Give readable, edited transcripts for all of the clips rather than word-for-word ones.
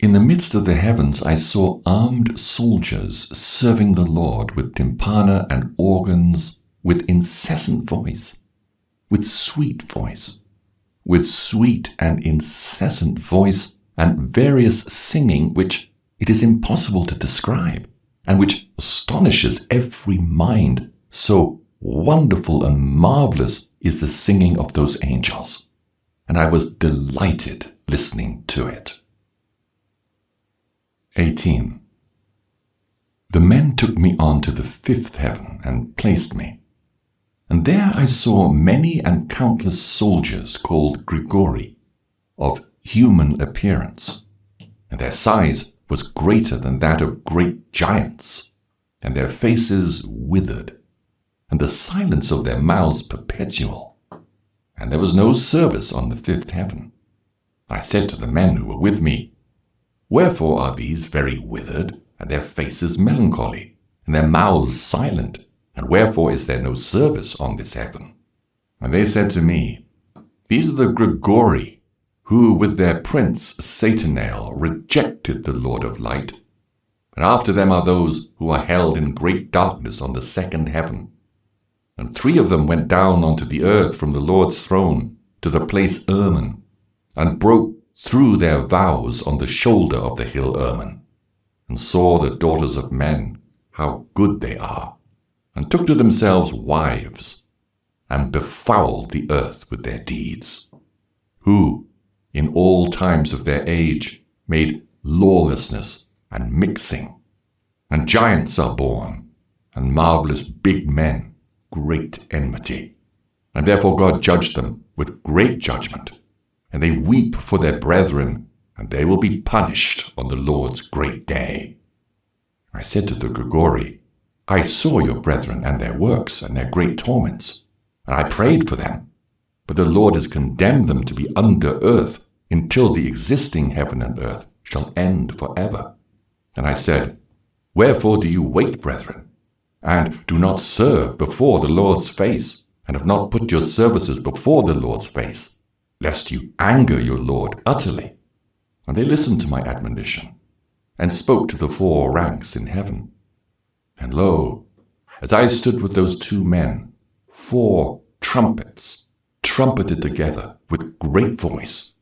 In the midst of the heavens I saw armed soldiers serving the Lord with tympana and organs, with incessant voice, with sweet voice, with sweet and incessant voice, and various singing which it is impossible to describe, and which astonishes every mind, so wonderful and marvelous is the singing of those angels. And I was delighted listening to it. 18. The men took me on to the fifth heaven and placed me. And there I saw many and countless soldiers called Grigori, of human appearance, and their size was greater than that of great giants, and their faces withered, and the silence of their mouths perpetual, and there was no service on the fifth heaven. I said to the men who were with me, Wherefore are these very withered, and their faces melancholy, and their mouths silent, and wherefore is there no service on this heaven? And they said to me, These are the Grigori, who with their prince Satanael rejected the Lord of light. And after them are those who are held in great darkness on the second heaven. And 3 of them went down onto the earth from the Lord's throne to the place Hermon, and broke through their vows on the shoulder of the hill Hermon, and saw the daughters of men, how good they are, and took to themselves wives, and befouled the earth with their deeds, who, in all times of their age, made lawlessness and mixing, and giants are born, and marvelous big men, great enmity. And therefore God judged them with great judgment, and they weep for their brethren, and they will be punished on the Lord's great day. I said to the Grigori, I saw your brethren and their works and their great torments, and I prayed for them, but the Lord has condemned them to be under earth until the existing heaven and earth shall end forever. And I said, Wherefore do you wait, brethren, and do not serve before the Lord's face, and have not put your services before the Lord's face, lest you anger your Lord utterly? And they listened to my admonition, and spoke to the 4 ranks in heaven. And lo, as I stood with those 2 men, 4 trumpets trumpeted together with great voice,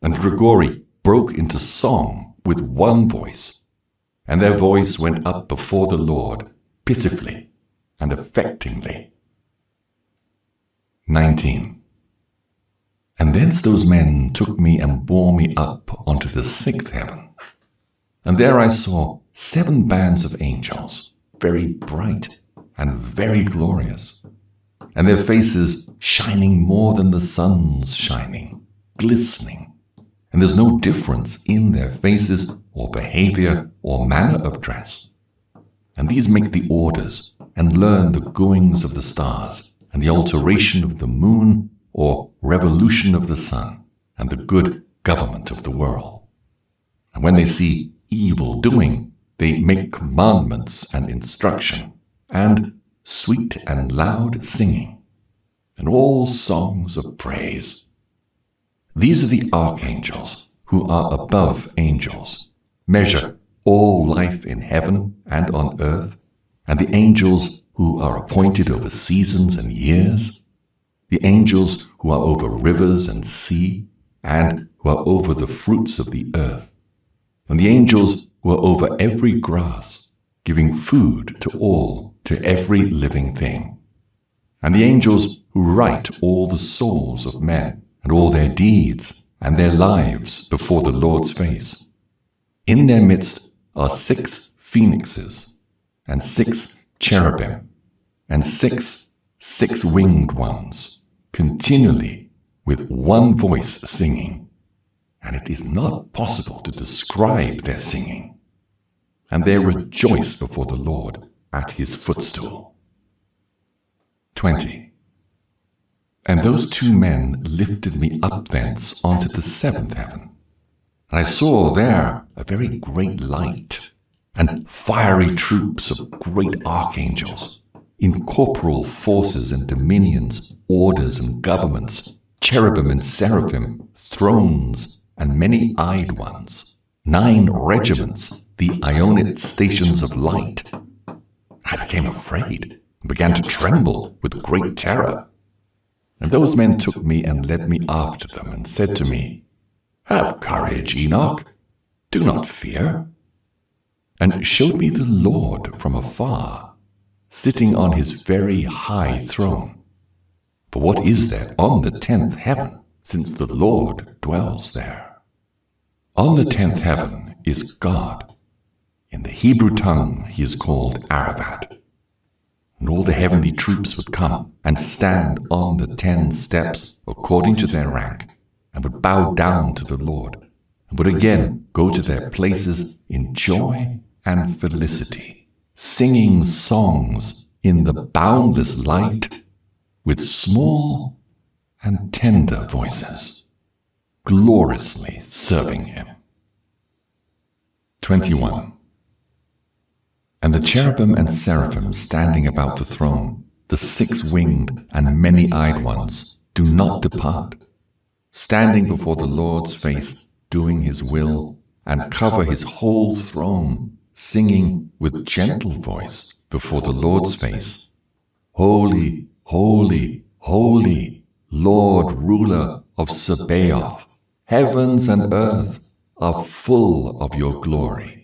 and the Grigori broke into song with one voice, and their voice went up before the Lord pitifully and affectingly. 19. And thence those men took me and bore me up onto the 6th heaven. And there I saw 7 bands of angels, very bright and very glorious, and their faces shining more than the sun's shining, glistening. And there's no difference in their faces or behavior or manner of dress. And these make the orders and learn the goings of the stars and the alteration of the moon or revolution of the sun and the good government of the world. And when they see evil doing, they make commandments and instruction, and sweet and loud singing, and all songs of praise. These are the archangels who are above angels, measure all life in heaven and on earth, and the angels who are appointed over seasons and years, the angels who are over rivers and sea, and who are over the fruits of the earth, and the angels who are over every grass, giving food to all, to every living thing, and the angels who write all the souls of men, and all their deeds and their lives before the Lord's face. In their midst are 6 phoenixes, and 6 cherubim, and 6 winged ones, continually with one voice singing, and it is not possible to describe their singing. And they rejoice before the Lord at his footstool. 20. And those 2 men lifted me up thence onto the 7th heaven. And I saw there a very great light, and fiery troops of great archangels, incorporeal forces and dominions, orders and governments, cherubim and seraphim, thrones, and many-eyed ones, 9 regiments, the Ionite stations of light. I became afraid and began to tremble with great terror. And those men took me and led me after them and said to me, "Have courage, Enoch, do not fear," and showed me the Lord from afar, sitting on his very high throne. For what is there on the 10th heaven, since the Lord dwells there? On the 10th heaven is God. In the Hebrew tongue he is called Aravad. And all the heavenly troops would come and stand on the 10 steps according to their rank, and would bow down to the Lord, and would again go to their places in joy and felicity, singing songs in the boundless light with small and tender voices, gloriously serving him. 21. And the cherubim and seraphim standing about the throne, the 6-winged and many-eyed ones, do not depart, standing before the Lord's face, doing his will, and cover his whole throne, singing with gentle voice before the Lord's face, "Holy, holy, holy, Lord, ruler of Sabaoth, heavens and earth are full of your glory."